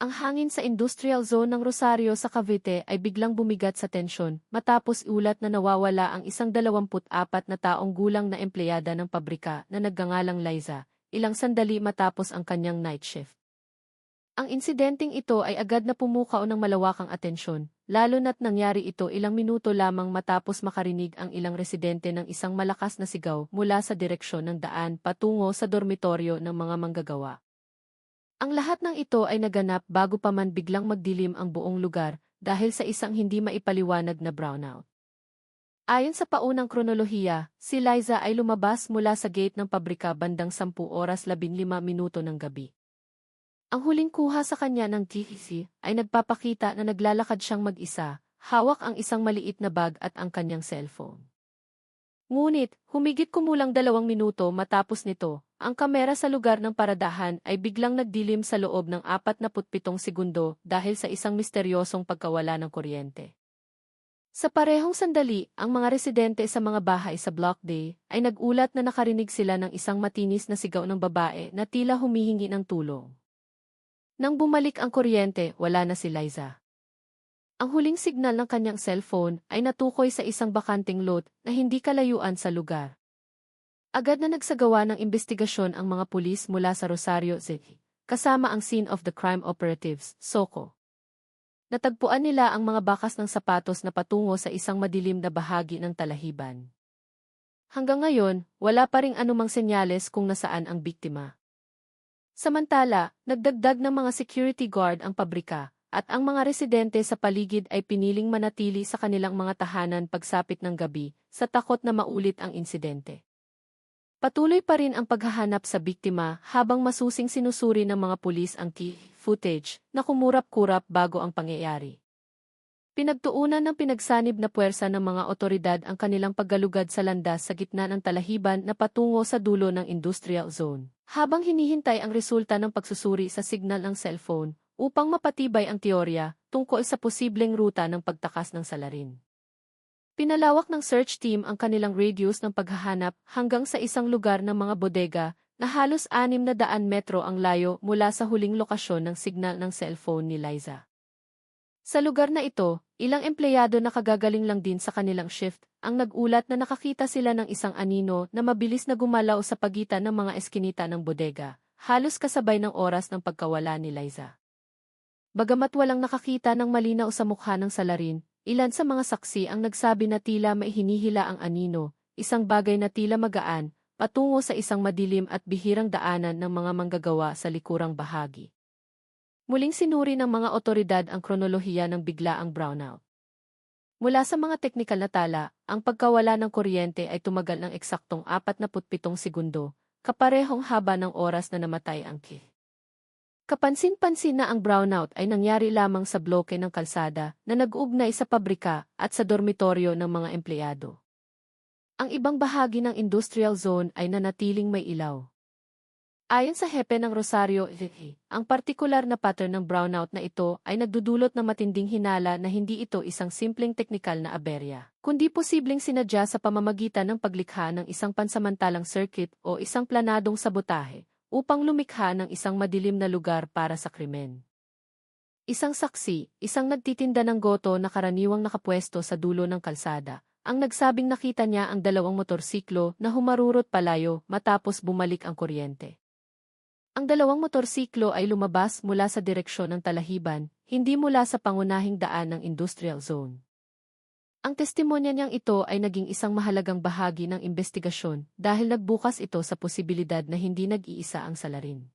Ang hangin sa industrial zone ng Rosario sa Cavite ay biglang bumigat sa tensyon matapos ulat na nawawala ang isang 24 na taong gulang na empleyada ng pabrika na nagngangalang Liza, ilang sandali matapos ang kanyang night shift. Ang insidenteng ito ay agad na pumukaw ng malawakang atensyon, lalo na't nangyari ito ilang minuto lamang matapos makarinig ang ilang residente ng isang malakas na sigaw mula sa direksyon ng daan patungo sa dormitoryo ng mga manggagawa. Ang lahat ng ito ay naganap bago pa man biglang magdilim ang buong lugar dahil sa isang hindi maipaliwanag na brownout. Ayon sa paunang kronolohiya, si Liza ay lumabas mula sa gate ng pabrika bandang 10:15 ng gabi. Ang huling kuha sa kanya ng TTC ay nagpapakita na naglalakad siyang mag-isa, hawak ang isang maliit na bag at ang kanyang cellphone. Ngunit, humigit kumulang 2 minuto matapos nito, ang kamera sa lugar ng paradahan ay biglang nagdilim sa loob ng 47 segundo dahil sa isang misteryosong pagkawala ng kuryente. Sa parehong sandali, ang mga residente sa mga bahay sa Block D ay nagulat na nakarinig sila ng isang matinis na sigaw ng babae na tila humihingi ng tulong. Nang bumalik ang kuryente, wala na si Liza. Ang huling signal ng kanyang cellphone ay natukoy sa isang bakanting lot na hindi kalayuan sa lugar. Agad na nagsagawa ng investigasyon ang mga pulis mula sa Rosario City, kasama ang Scene of the Crime Operatives, SOCO. Natagpuan nila ang mga bakas ng sapatos na patungo sa isang madilim na bahagi ng talahiban. Hanggang ngayon, wala pa ring anumang senyales kung nasaan ang biktima. Samantala, nagdagdag ng mga security guard ang pabrika, at ang mga residente sa paligid ay piniling manatili sa kanilang mga tahanan pagsapit ng gabi, sa takot na maulit ang insidente. Patuloy pa rin ang paghahanap sa biktima habang masusing sinusuri ng mga pulis ang key footage na kumurap-kurap bago ang pangyayari. Pinagtuunan ng pinagsanib na puwersa ng mga otoridad ang kanilang paggalugad sa landas sa gitna ng talahiban na patungo sa dulo ng industrial zone, habang hinihintay ang resulta ng pagsusuri sa signal ng cellphone upang mapatibay ang teorya tungkol sa posibleng ruta ng pagtakas ng salarin. Pinalawak ng search team ang kanilang radius ng paghahanap hanggang sa isang lugar ng mga bodega na halos 600 metro ang layo mula sa huling lokasyon ng signal ng cellphone ni Liza. Sa lugar na ito, ilang empleyado na kagagaling lang din sa kanilang shift ang nagulat na nakakita sila ng isang anino na mabilis na gumalaw sa pagitan ng mga eskinita ng bodega, halos kasabay ng oras ng pagkawala ni Liza. Bagamat walang nakakita ng malinaw sa mukha ng salarin, ilan sa mga saksi ang nagsabi na tila may hinihila ang anino, isang bagay na tila magaan, patungo sa isang madilim at bihirang daanan ng mga manggagawa sa likurang bahagi. Muling sinuri ng mga otoridad ang kronolohiya ng biglaang brownout. Mula sa mga teknikal na tala, ang pagkawala ng kuryente ay tumagal ng eksaktong 47 segundo, kaparehong haba ng oras na namatay ang key. Kapansin-pansin na ang brownout ay nangyari lamang sa bloke ng kalsada na nag-uugnay sa pabrika at sa dormitoryo ng mga empleyado. Ang ibang bahagi ng industrial zone ay nanatiling may ilaw. Ayon sa hepe ng Rosario, ang partikular na pattern ng brownout na ito ay nagdudulot ng matinding hinala na hindi ito isang simpleng teknikal na aberya, kundi posibleng sinadya sa pamamagitan ng paglikha ng isang pansamantalang circuit o isang planadong sabotahe upang lumikha ng isang madilim na lugar para sa krimen. Isang saksi, isang nagtitinda ng goto na karaniwang nakapwesto sa dulo ng kalsada, ang nagsabing nakita niya ang 2 motorsiklo na humarurot palayo matapos bumalik ang kuryente. Ang 2 motorsiklo ay lumabas mula sa direksyon ng talahiban, hindi mula sa pangunahing daan ng industrial zone. Ang testimonya niyang ito ay naging isang mahalagang bahagi ng investigasyon dahil nagbukas ito sa posibilidad na hindi nag-iisa ang salarin.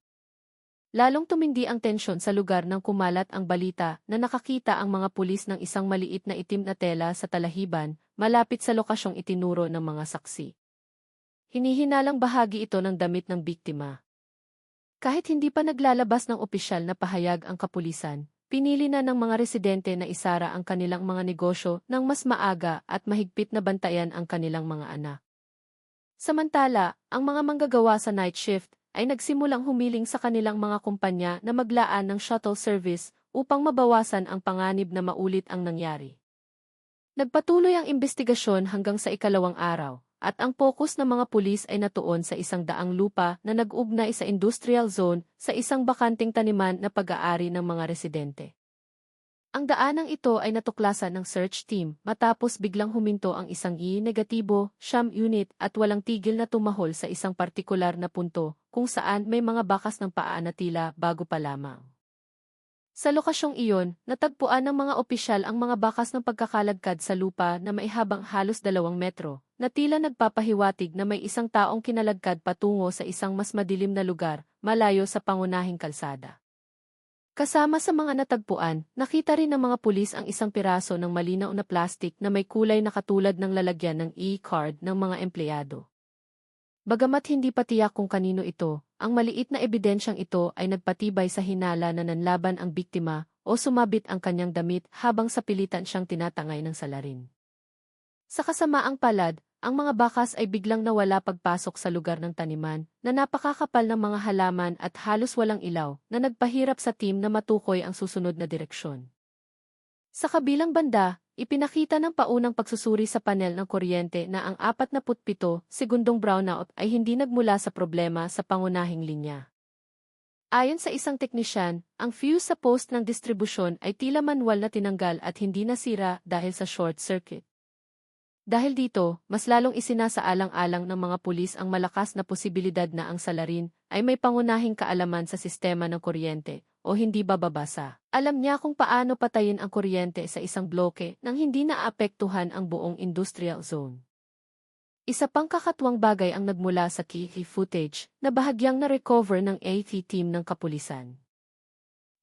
Lalong tumindi ang tensyon sa lugar nang kumalat ang balita na nakakita ang mga pulis ng isang maliit na itim na tela sa talahiban malapit sa lokasyong itinuro ng mga saksi. Hinihinalang bahagi ito ng damit ng biktima. Kahit hindi pa naglalabas ng opisyal na pahayag ang kapulisan, pinili na ng mga residente na isara ang kanilang mga negosyo nang mas maaga at mahigpit na bantayan ang kanilang mga anak. Samantala, ang mga manggagawa sa night shift ay nagsimulang humiling sa kanilang mga kumpanya na maglaan ng shuttle service upang mabawasan ang panganib na maulit ang nangyari. Nagpatuloy ang investigasyon hanggang sa ikalawang araw, at ang focus ng mga pulis ay natuon sa 100 lupa na nag-ugnay sa industrial zone sa isang bakanting taniman na pag-aari ng mga residente. Ang daanang ito ay natuklasan ng search team matapos biglang huminto ang isang negatibo, unit at walang tigil na tumahol sa isang partikular na punto kung saan may mga bakas ng paa na tila bago pa lamang. Sa lokasyong iyon, natagpuan ng mga opisyal ang mga bakas ng pagkakalagkad sa lupa na maihabang halos 2 metro, na tila nagpapahiwatig na may isang taong kinalagkad patungo sa isang mas madilim na lugar, malayo sa pangunahing kalsada. Kasama sa mga natagpuan, nakita rin ng mga pulis ang isang piraso ng malinaw na plastik na may kulay na katulad ng lalagyan ng e-card ng mga empleyado. Bagamat hindi pa tiyak kung kanino ito, ang maliit na ebidensyang ito ay nagpatibay sa hinala na nanlaban ang biktima o sumabit ang kanyang damit habang sa pilitan siyang tinatangay ng salarin. Sa kasamaang palad, ang mga bakas ay biglang nawala pagpasok sa lugar ng taniman na napakakapal ng mga halaman at halos walang ilaw na nagpahirap sa team na matukoy ang susunod na direksyon. Sa kabilang banda, ipinakita ng paunang pagsusuri sa panel ng kuryente na ang 47 segundong brownout ay hindi nagmula sa problema sa pangunahing linya. Ayon sa isang teknisyan, ang fuse sa post ng distribusyon ay tila manual na tinanggal at hindi nasira dahil sa short circuit. Dahil dito, mas lalong isinasaalang-alang ng mga pulis ang malakas na posibilidad na ang salarin ay may pangunahing kaalaman sa sistema ng kuryente o hindi bababasa. Alam niya kung paano patayin ang kuryente sa isang bloke nang hindi naapektuhan ang buong industrial zone. Isa pang kakatuwang bagay ang nagmula sa key footage na bahagyang na-recover ng AT team ng kapulisan.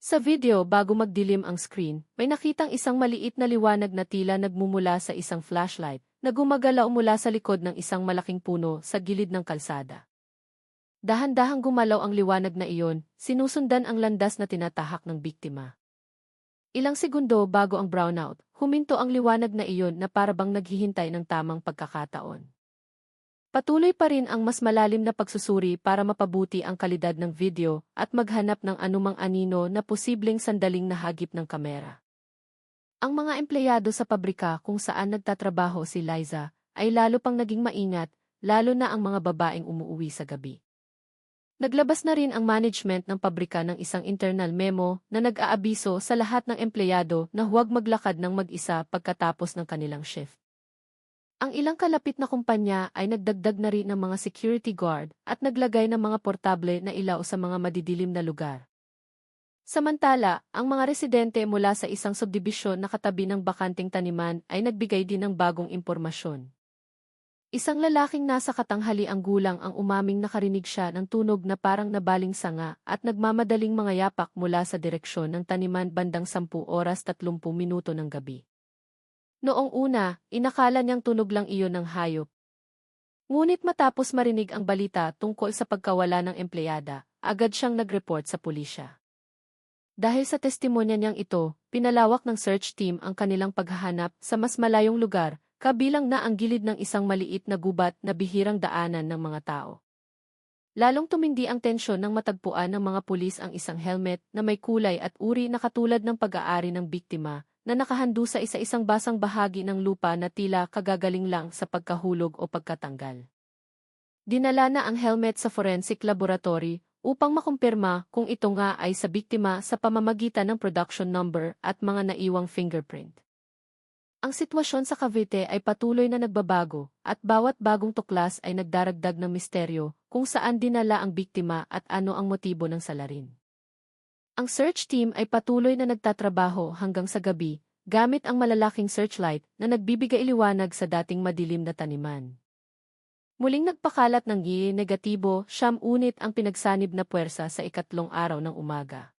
Sa video bago magdilim ang screen, may nakitang isang maliit na liwanag na tila nagmumula sa isang flashlight na gumagalaw mula sa likod ng isang malaking puno sa gilid ng kalsada. Dahan-dahang gumalaw ang liwanag na iyon, sinusundan ang landas na tinatahak ng biktima. Ilang segundo bago ang brownout, huminto ang liwanag na iyon na parabang naghihintay ng tamang pagkakataon. Patuloy pa rin ang mas malalim na pagsusuri para mapabuti ang kalidad ng video at maghanap ng anumang anino na posibleng sandaling nahagip ng kamera. Ang mga empleyado sa pabrika kung saan nagtatrabaho si Liza ay lalo pang naging maingat, lalo na ang mga babaeng umuuwi sa gabi. Naglabas na rin ang management ng pabrika ng isang internal memo na nag-aabiso sa lahat ng empleyado na huwag maglakad ng mag-isa pagkatapos ng kanilang shift. Ang ilang kalapit na kumpanya ay nagdagdag na rin ng mga security guard at naglagay ng mga portable na ilaw sa mga madidilim na lugar. Samantala, ang mga residente mula sa isang subdibisyon na katabi ng bakanting taniman ay nagbigay din ng bagong impormasyon. Isang lalaking nasa katanghaliang gulang ang umaming nakarinig siya ng tunog na parang nabaling sanga at nagmamadaling mga yapak mula sa direksyon ng taniman bandang 10:30 ng gabi. Noong una, inakala niyang tunog lang iyon ng hayop. Ngunit matapos marinig ang balita tungkol sa pagkawala ng empleyada, agad siyang nag-report sa pulisya. Dahil sa testimonya niyang ito, pinalawak ng search team ang kanilang paghahanap sa mas malayong lugar, kabilang na ang gilid ng isang maliit na gubat na bihirang daanan ng mga tao. Lalong tumindi ang tensyon nang matagpuan ng mga pulis ang isang helmet na may kulay at uri na katulad ng pag-aari ng biktima, na nakahando sa isa-isang basang bahagi ng lupa na tila kagagaling lang sa pagkahulog o pagkatanggal. Dinala na ang helmet sa forensic laboratory upang makumpirma kung ito nga ay sa biktima sa pamamagitan ng production number at mga naiwang fingerprint. Ang sitwasyon sa Cavite ay patuloy na nagbabago at bawat bagong tuklas ay nagdaragdag ng misteryo kung saan dinala ang biktima at ano ang motibo ng salarin. Ang search team ay patuloy na nagtatrabaho hanggang sa gabi gamit ang malalaking searchlight na nagbibigay liwanag sa dating madilim na taniman. Muling nagpakalat ng negatibo, 9 unit ang pinagsanib na puwersa sa ikatlong araw ng umaga.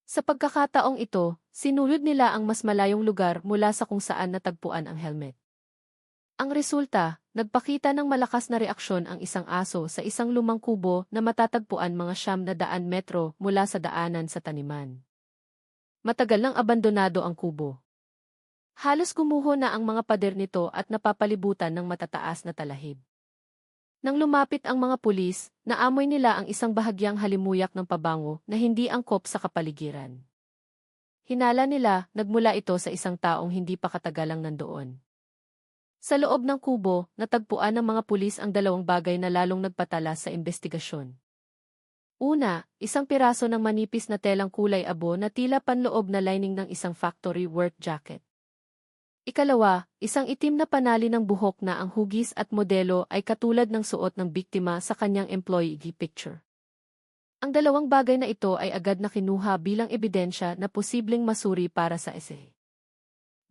Sa pagkakataong ito, sinulid nila ang mas malayong lugar mula sa kung saan natagpuan ang helmet. Ang resulta, nagpakita ng malakas na reaksyon ang isang aso sa isang lumang kubo na matatagpuan mga 900 metro mula sa daanan sa taniman. Matagal nang abandonado ang kubo. Halos gumuho na ang mga pader nito at napapalibutan ng matataas na talahib. Nang lumapit ang mga pulis, naamoy nila ang isang bahagyang halimuyak ng pabango na hindi angkop sa kapaligiran. Hinala nila, nagmula ito sa isang taong hindi pa katagalang nandoon. Sa loob ng kubo, natagpuan ng mga pulis ang dalawang bagay na lalong nagpatala sa investigasyon. Una, isang piraso ng manipis na telang kulay abo na tila panloob na lining ng isang factory work jacket. Ikalawa, isang itim na panali ng buhok na ang hugis at modelo ay katulad ng suot ng biktima sa kanyang employee picture. Ang dalawang bagay na ito ay agad na kinuha bilang ebidensya na posibleng masuri para sa essay.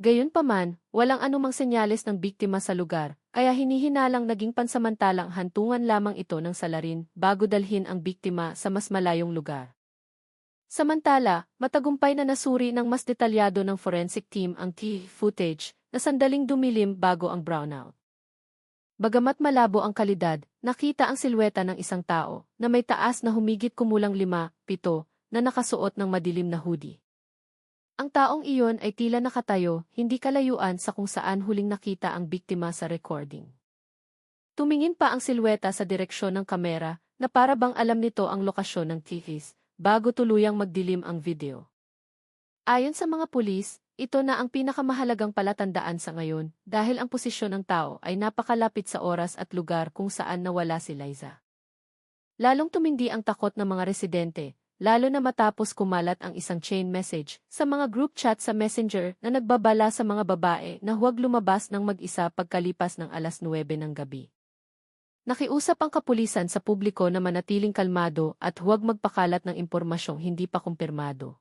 Gayunpaman, walang anumang senyales ng biktima sa lugar, kaya hinihinalang naging pansamantalang hantungan lamang ito ng salarin bago dalhin ang biktima sa mas malayong lugar. Samantala, matagumpay na nasuri ng mas detalyado ng forensic team ang footage na sandaling dumilim bago ang brownout. Bagamat malabo ang kalidad, nakita ang silweta ng isang tao na may taas na humigit kumulang 5-7 na nakasuot ng madilim na hoodie. Ang taong iyon ay tila nakatayo, hindi kalayuan sa kung saan huling nakita ang biktima sa recording. Tumingin pa ang silweta sa direksyon ng kamera na para bang alam nito ang lokasyon ng TVs bago tuluyang magdilim ang video. Ayon sa mga pulis, ito na ang pinakamahalagang palatandaan sa ngayon dahil ang posisyon ng tao ay napakalapit sa oras at lugar kung saan nawala si Liza. Lalong tumindi ang takot ng mga residente, lalo na matapos kumalat ang isang chain message sa mga group chat sa Messenger na nagbabala sa mga babae na huwag lumabas ng mag-isa pagkalipas ng 9:00 ng gabi. Nakiusap ang kapulisan sa publiko na manatiling kalmado at huwag magpakalat ng impormasyong hindi pa kumpirmado.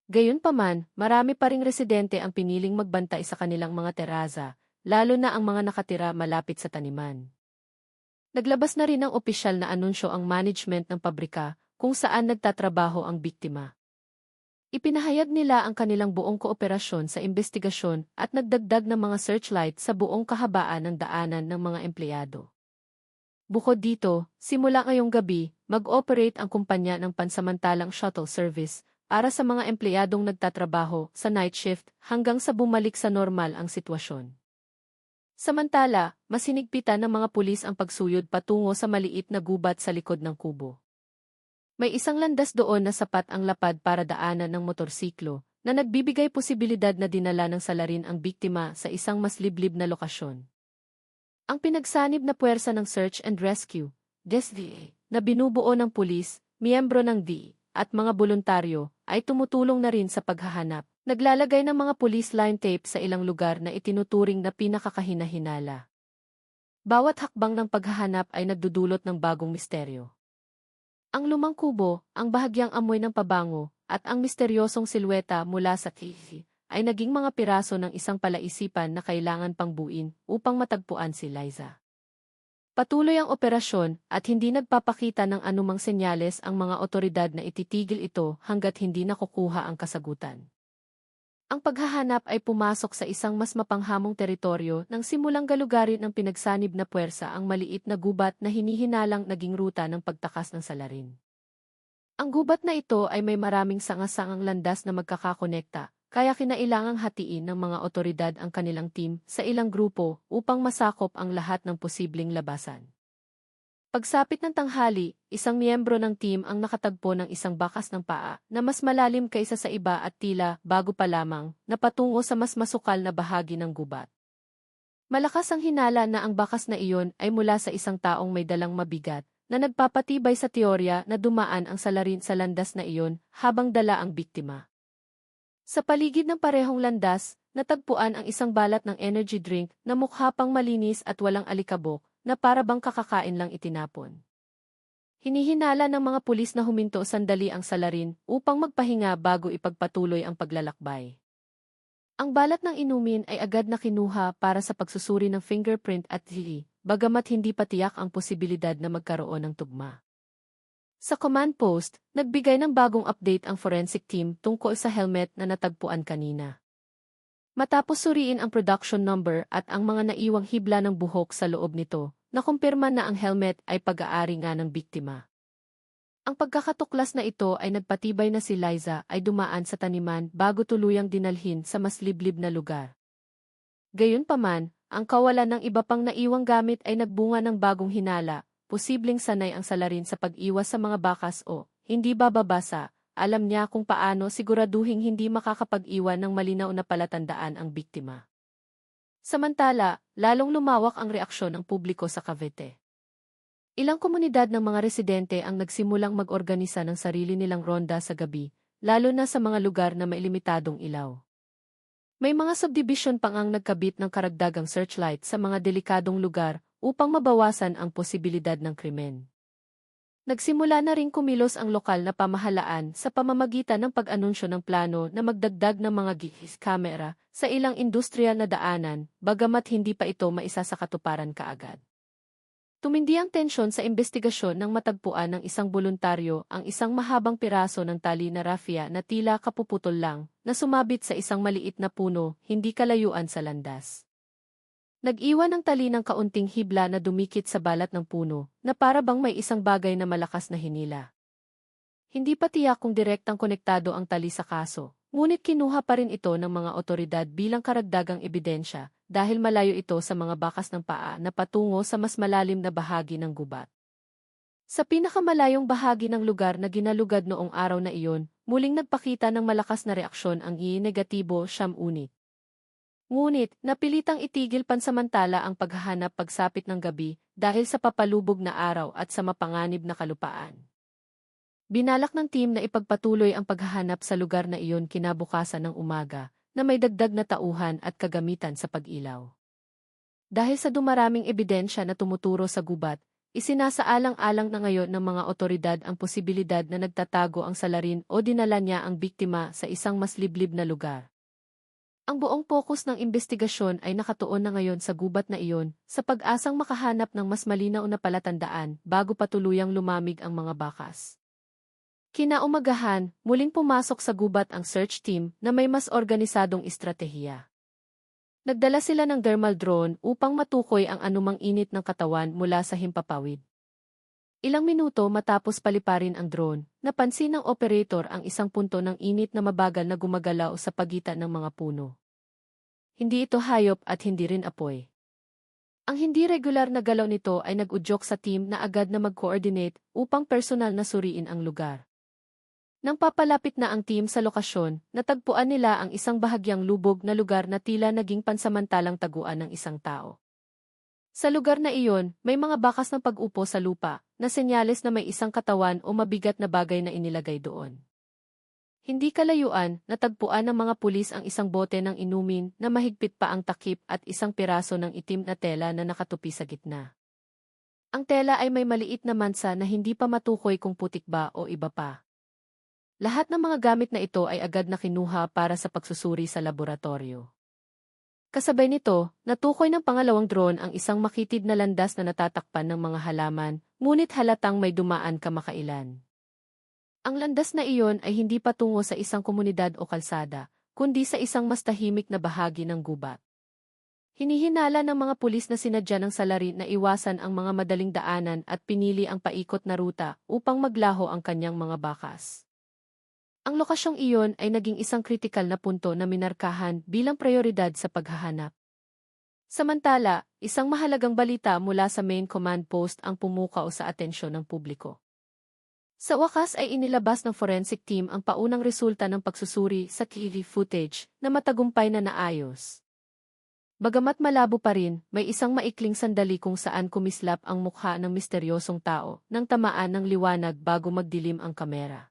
Gayunpaman, marami pa ring residente ang piniling magbantay sa kanilang mga terasa, lalo na ang mga nakatira malapit sa taniman. Naglabas na rin ng opisyal na anunsyo ang management ng pabrika kung saan nagtatrabaho ang biktima. Ipinahayag nila ang kanilang buong kooperasyon sa investigasyon at nagdagdag ng mga searchlight sa buong kahabaan ng daanan ng mga empleyado. Bukod dito, simula ngayong gabi, mag-operate ang kumpanya ng pansamantalang shuttle service para sa mga empleyadong nagtatrabaho sa night shift hanggang sa bumalik sa normal ang sitwasyon. Samantala, mas hinigpitan ng mga pulis ang pagsuyod patungo sa maliit na gubat sa likod ng kubo. May isang landas doon na sapat ang lapad para daanan ng motorsiklo na nagbibigay posibilidad na dinala ng salarin ang biktima sa isang mas liblib na lokasyon. Ang pinagsanib na puwersa ng Search and Rescue, DSVA, na binubuo ng pulis, miyembro ng DE, at mga voluntaryo, ay tumutulong na rin sa paghahanap. Naglalagay ng mga police line tape sa ilang lugar na itinuturing na pinakakahina-hinala. Bawat hakbang ng paghahanap ay nagdudulot ng bagong misteryo. Ang lumang kubo, ang bahagyang amoy ng pabango, at ang misteryosong silweta mula sa TV ay naging mga piraso ng isang palaisipan na kailangan pang buuin upang matagpuan si Liza. Patuloy ang operasyon at hindi nagpapakita ng anumang senyales ang mga otoridad na ititigil ito hanggat hindi nakukuha ang kasagutan. Ang paghahanap ay pumasok sa isang mas mapanghamong teritoryo nang simulang galugarin ng pinagsanib na puwersa ang maliit na gubat na hinihinalang naging ruta ng pagtakas ng salarin. Ang gubat na ito ay may maraming sanga-sangang landas na magkakakonekta, kaya kinailangang hatiin ng mga otoridad ang kanilang team sa ilang grupo upang masakop ang lahat ng posibleng labasan. Pagsapit ng tanghali, isang miyembro ng team ang nakatagpo ng isang bakas ng paa na mas malalim kaysa sa iba at tila bago pa lamang na patungo sa mas masukal na bahagi ng gubat. Malakas ang hinala na ang bakas na iyon ay mula sa isang taong may dalang mabigat na nagpapatibay sa teorya na dumaan ang salarin sa landas na iyon habang dala ang biktima. Sa paligid ng parehong landas, natagpuan ang isang balat ng energy drink na mukha pang malinis at walang alikabok na para bang kakakain lang itinapon. Hinihinala ng mga pulis na huminto sandali ang salarin upang magpahinga bago ipagpatuloy ang paglalakbay. Ang balat ng inumin ay agad na kinuha para sa pagsusuri ng fingerprint at DNA, bagamat hindi pa tiyak ang posibilidad na magkaroon ng tugma. Sa command post, nagbigay ng bagong update ang forensic team tungkol sa helmet na natagpuan kanina. Matapos suriin ang production number at ang mga naiwang hibla ng buhok sa loob nito, nakumpirma na ang helmet ay pag-aari nga ng biktima. Ang pagkakatuklas na ito ay nagpatibay na si Liza ay dumaan sa taniman bago tuluyang dinalhin sa mas liblib na lugar. Gayunpaman, ang kawalan ng iba pang naiwang gamit ay nagbunga ng bagong hinala, posibleng sanay ang salarin sa pag-iwas sa mga bakas o hindi bababasa. Alam niya kung paano siguraduhing hindi makakapag-iwan ng malinaw na palatandaan ang biktima. Samantala, lalong lumawak ang reaksyon ng publiko sa Cavite. Ilang komunidad ng mga residente ang nagsimulang mag-organisa ng sarili nilang ronda sa gabi, lalo na sa mga lugar na may limitadong ilaw. May mga subdivision pang ang nagkabit ng karagdagang searchlight sa mga delikadong lugar upang mabawasan ang posibilidad ng krimen. Nagsimula na ring kumilos ang lokal na pamahalaan sa pamamagitan ng pag-anunsyo ng plano na magdagdag ng mga GIS camera sa ilang industrial na daanan, bagamat hindi pa ito maisa sa katuparan kaagad. Tumindi ang tensyon sa investigasyon nang matagpuan ng isang voluntaryo ang isang mahabang piraso ng tali na rafia na tila kapuputol lang, na sumabit sa isang maliit na puno, hindi kalayuan sa landas. Nag-iwan ng tali ng kaunting hibla na dumikit sa balat ng puno, na para bang may isang bagay na malakas na hinila. Hindi pa tiyak kung direktang konektado ang tali sa kaso, ngunit kinuha pa rin ito ng mga otoridad bilang karagdagang ebidensya, dahil malayo ito sa mga bakas ng paa na patungo sa mas malalim na bahagi ng gubat. Sa pinakamalayong bahagi ng lugar na ginalugad noong araw na iyon, muling nagpakita ng malakas na reaksyon ang negatibo unit. Ngunit, napilitang itigil pansamantala ang paghahanap pagsapit ng gabi dahil sa papalubog na araw at sa mapanganib na kalupaan. Binalak ng team na ipagpatuloy ang paghahanap sa lugar na iyon kinabukasan ng umaga, na may dagdag na tauhan at kagamitan sa pag-ilaw. Dahil sa dumaraming ebidensya na tumuturo sa gubat, isinasaalang-alang na ngayon ng mga otoridad ang posibilidad na nagtatago ang salarin o dinala niya ang biktima sa isang mas liblib na lugar. Ang buong pokus ng investigasyon ay nakatuon na ngayon sa gubat na iyon, sa pag-asang makahanap ng mas malinaw na palatandaan bago pa tuluyang lumamig ang mga bakas. Kinaumagahan, muling pumasok sa gubat ang search team na may mas organisadong estratehiya. Nagdala sila ng thermal drone upang matukoy ang anumang init ng katawan mula sa himpapawid. Ilang minuto matapos paliparin ang drone, napansin ng operator ang isang punto ng init na mabagal na gumagalaw sa pagitan ng mga puno. Hindi ito hayop at hindi rin apoy. Ang hindi regular na galaw nito ay nag-udyok sa team na agad na mag-coordinate upang personal na suriin ang lugar. Nang papalapit na ang team sa lokasyon, natagpuan nila ang isang bahagyang lubog na lugar na tila naging pansamantalang taguan ng isang tao. Sa lugar na iyon, may mga bakas ng pag-upo sa lupa, na senyales na may isang katawan o mabigat na bagay na inilagay doon. Hindi kalayuan, natagpuan ng mga pulis ang isang bote ng inumin na mahigpit pa ang takip at isang piraso ng itim na tela na nakatupi sa gitna. Ang tela ay may maliit na mansa na hindi pa matukoy kung putik ba o iba pa. Lahat ng mga gamit na ito ay agad na kinuha para sa pagsusuri sa laboratorio. Kasabay nito, natukoy ng pangalawang drone ang isang makitid na landas na natatakpan ng mga halaman, ngunit halatang may dumaan kamakailan. Ang landas na iyon ay hindi patungo sa isang komunidad o kalsada, kundi sa isang mas tahimik na bahagi ng gubat. Hinihinala ng mga pulis na sinadya ng salarin na iwasan ang mga madaling daanan at pinili ang paikot na ruta upang maglaho ang kanyang mga bakas. Ang lokasyong iyon ay naging isang kritikal na punto na minarkahan bilang prioridad sa paghahanap. Samantala, isang mahalagang balita mula sa main command post ang pumukaw sa atensyon ng publiko. Sa wakas ay inilabas ng forensic team ang paunang resulta ng pagsusuri sa TV footage na matagumpay na naayos. Bagamat malabo pa rin, may isang maikling sandali kung saan kumislap ang mukha ng misteryosong tao nang tamaan ng liwanag bago magdilim ang kamera.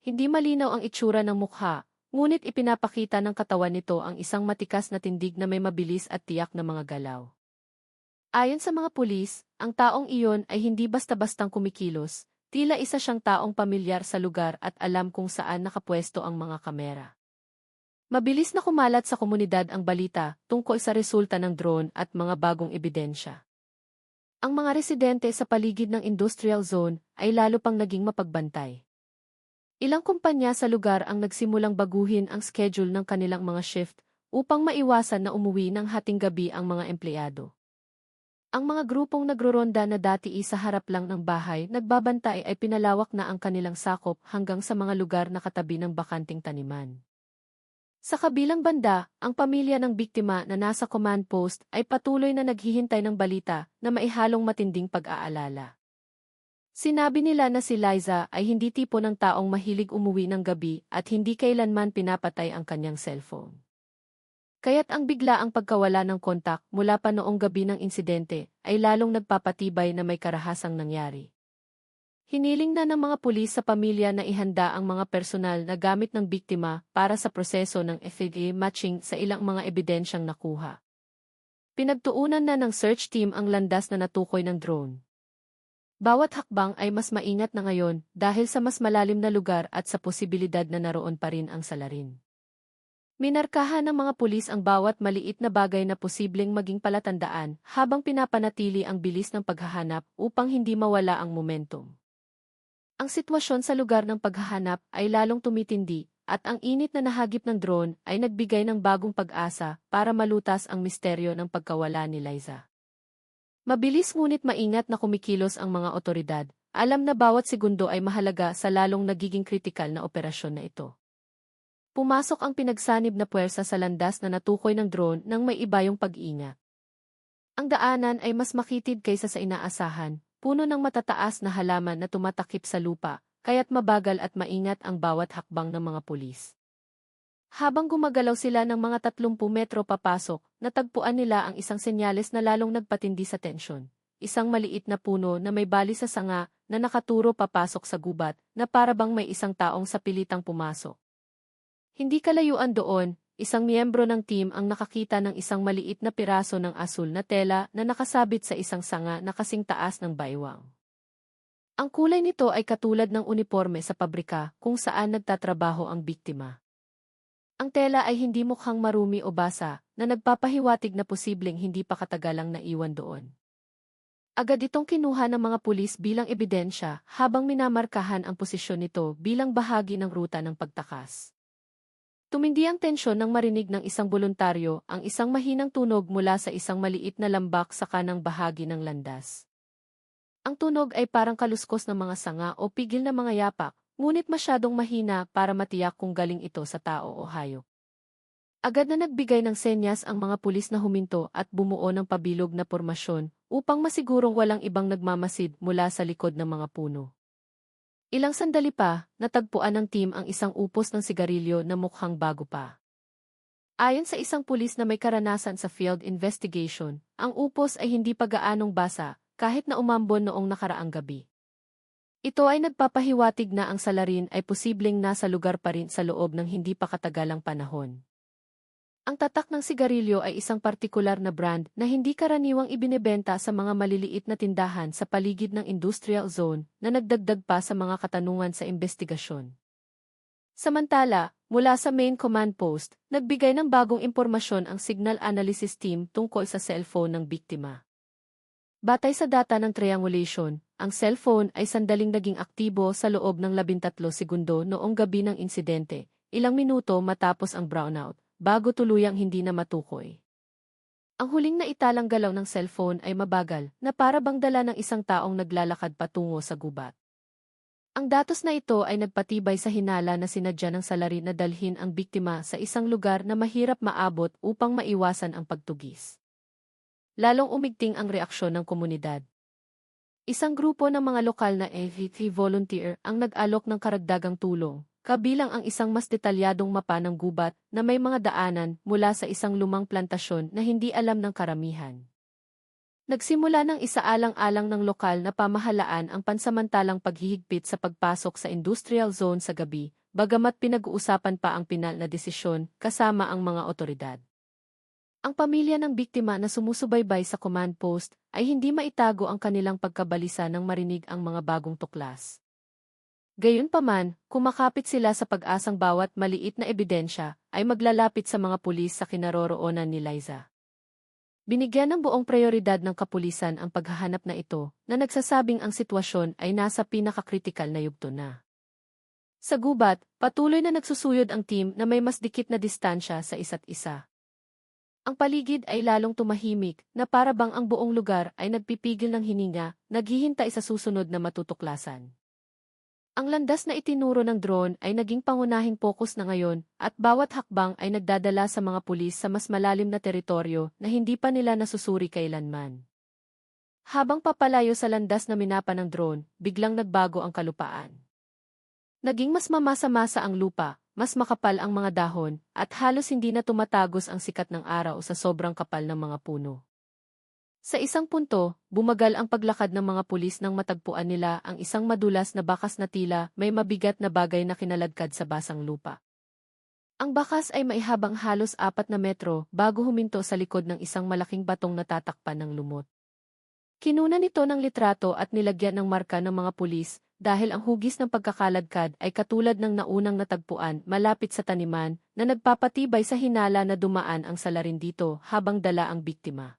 Hindi malinaw ang itsura ng mukha, ngunit ipinapakita ng katawan nito ang isang matikas na tindig na may mabilis at tiyak na mga galaw. Ayon sa mga pulis, ang taong iyon ay hindi basta-bastang kumikilos, tila isa siyang taong pamilyar sa lugar at alam kung saan nakapwesto ang mga kamera. Mabilis na kumalat sa komunidad ang balita tungkol sa resulta ng drone at mga bagong ebidensya. Ang mga residente sa paligid ng industrial zone ay lalo pang naging mapagbantay. Ilang kumpanya sa lugar ang nagsimulang baguhin ang schedule ng kanilang mga shift upang maiwasan na umuwi ng hating gabi ang mga empleyado. Ang mga grupong nagroronda na dati sa harap lang ng bahay nagbabantay ay pinalawak na ang kanilang sakop hanggang sa mga lugar na katabi ng bakanting taniman. Sa kabilang banda, ang pamilya ng biktima na nasa command post ay patuloy na naghihintay ng balita na maihalong matinding pag-aalala. Sinabi nila na si Liza ay hindi tipo ng taong mahilig umuwi ng gabi at hindi kailanman pinapatay ang kanyang cellphone. Kaya't ang biglaang pagkawala ng kontak mula pa noong gabi ng insidente ay lalong nagpapatibay na may karahasang nangyari. Hiniling na ng mga pulis sa pamilya na ihanda ang mga personal na gamit ng biktima para sa proseso ng FAA matching sa ilang mga ebidensyang nakuha. Pinagtuunan na ng search team ang landas na natukoy ng drone. Bawat hakbang ay mas maingat na ngayon dahil sa mas malalim na lugar at sa posibilidad na naroon pa rin ang salarin. Minarkahan ng mga pulis ang bawat maliit na bagay na posibleng maging palatandaan habang pinapanatili ang bilis ng paghahanap upang hindi mawala ang momentum. Ang sitwasyon sa lugar ng paghahanap ay lalong tumitindi at ang init na nahagip ng drone ay nagbigay ng bagong pag-asa para malutas ang misteryo ng pagkawala ni Liza. Mabilis ngunit maingat na kumikilos ang mga otoridad, alam na bawat segundo ay mahalaga sa lalong nagiging kritikal na operasyon na ito. Pumasok ang pinagsanib na puwersa sa landas na natukoy ng drone nang may ibayong pag-ingat. Ang daanan ay mas makitid kaysa sa inaasahan, puno ng matataas na halaman na tumatakip sa lupa, kaya't mabagal at maingat ang bawat hakbang ng mga pulis. Habang gumagalaw sila ng mga 30 metro papasok, natagpuan nila ang isang senyales na lalong nagpatindi sa tensyon. Isang maliit na puno na may bali sa sanga na nakaturo papasok sa gubat na parabang may isang taong sa pilitang pumasok. Hindi kalayuan doon, isang miyembro ng team ang nakakita ng isang maliit na piraso ng asul na tela na nakasabit sa isang sanga na kasing taas ng baywang. Ang kulay nito ay katulad ng uniporme sa pabrika kung saan nagtatrabaho ang biktima. Ang tela ay hindi mukhang marumi o basa na nagpapahiwatig na posibleng hindi pa katagalang naiwan doon. Agad itong kinuha ng mga pulis bilang ebidensya habang minamarkahan ang posisyon nito bilang bahagi ng ruta ng pagtakas. Tumindi ang tensyon nang marinig ng isang voluntaryo ang isang mahinang tunog mula sa isang maliit na lambak sa kanang bahagi ng landas. Ang tunog ay parang kaluskos ng mga sanga o pigil na mga yapak, ngunit masyadong mahina para matiyak kung galing ito sa tao o hayop. Agad na nagbigay ng senyas ang mga pulis na huminto at bumuo ng pabilog na pormasyon upang masigurong walang ibang nagmamasid mula sa likod ng mga puno. Ilang sandali pa, natagpuan ng team ang isang upos ng sigarilyo na mukhang bago pa. Ayon sa isang pulis na may karanasan sa field investigation, ang upos ay hindi pa gaanong basa kahit na umambon noong nakaraang gabi. Ito ay nagpapahiwatig na ang salarin ay posibleng nasa lugar pa rin sa loob ng hindi pa katagalang panahon. Ang tatak ng sigarilyo ay isang partikular na brand na hindi karaniwang ibinebenta sa mga maliliit na tindahan sa paligid ng industrial zone na nagdagdag pa sa mga katanungan sa investigasyon. Samantala, mula sa main command post, nagbigay ng bagong impormasyon ang signal analysis team tungkol sa cellphone ng biktima. Batay sa data ng triangulation, ang cellphone ay sandaling naging aktibo sa loob ng 13 segundo noong gabi ng insidente, ilang minuto matapos ang brownout, bago tuluyang hindi na matukoy. Ang huling na italang galaw ng cellphone ay mabagal, na para bang dala ng isang taong naglalakad patungo sa gubat. Ang datos na ito ay nagpatibay sa hinala na sinadya ng salarin na dalhin ang biktima sa isang lugar na mahirap maabot upang maiwasan ang pagtugis. Lalong umigting ang reaksyon ng komunidad. Isang grupo ng mga lokal na FAA volunteer ang nag-alok ng karagdagang tulong, kabilang ang isang mas detalyadong mapa ng gubat na may mga daanan mula sa isang lumang plantasyon na hindi alam ng karamihan. Nagsimula ng isaalang-alang ng lokal na pamahalaan ang pansamantalang paghihigpit sa pagpasok sa industrial zone sa gabi, bagamat pinag-uusapan pa ang pinal na desisyon kasama ang mga otoridad. Ang pamilya ng biktima na sumusubaybay sa command post ay hindi maitago ang kanilang pagkabalisa nang marinig ang mga bagong tuklas. Gayunpaman, kumakapit sila sa pag-asang bawat maliit na ebidensya ay maglalapit sa mga pulis sa kinaroroonan ni Liza. Binigyan ng buong prioridad ng kapulisan ang paghahanap na ito na nagsasabing ang sitwasyon ay nasa pinakakritikal na yugto na. Sa gubat, patuloy na nagsusuyod ang team na may mas dikit na distansya sa isa't isa. Ang paligid ay lalong tumahimik na para bang ang buong lugar ay nagpipigil ng hininga, naghihintay sa susunod na matutuklasan. Ang landas na itinuro ng drone ay naging pangunahing pokus na ngayon at bawat hakbang ay nagdadala sa mga pulis sa mas malalim na teritoryo na hindi pa nila nasusuri kailanman. Habang papalayo sa landas na minapa ng drone, biglang nagbago ang kalupaan. Naging mas mamasa-masa ang lupa, mas makapal ang mga dahon, at halos hindi na tumatagos ang sikat ng araw sa sobrang kapal ng mga puno. Sa isang punto, bumagal ang paglakad ng mga pulis nang matagpuan nila ang isang madulas na bakas na tila may mabigat na bagay na kinaladkad sa basang lupa. Ang bakas ay maihabang halos 4 na metro bago huminto sa likod ng isang malaking batong natatakpan ng lumot. Kinunan nito ng litrato at nilagyan ng marka ng mga pulis dahil ang hugis ng pagkakaladkad ay katulad ng naunang natagpuan malapit sa taniman na nagpapatibay sa hinala na dumaan ang salarin dito habang dala ang biktima.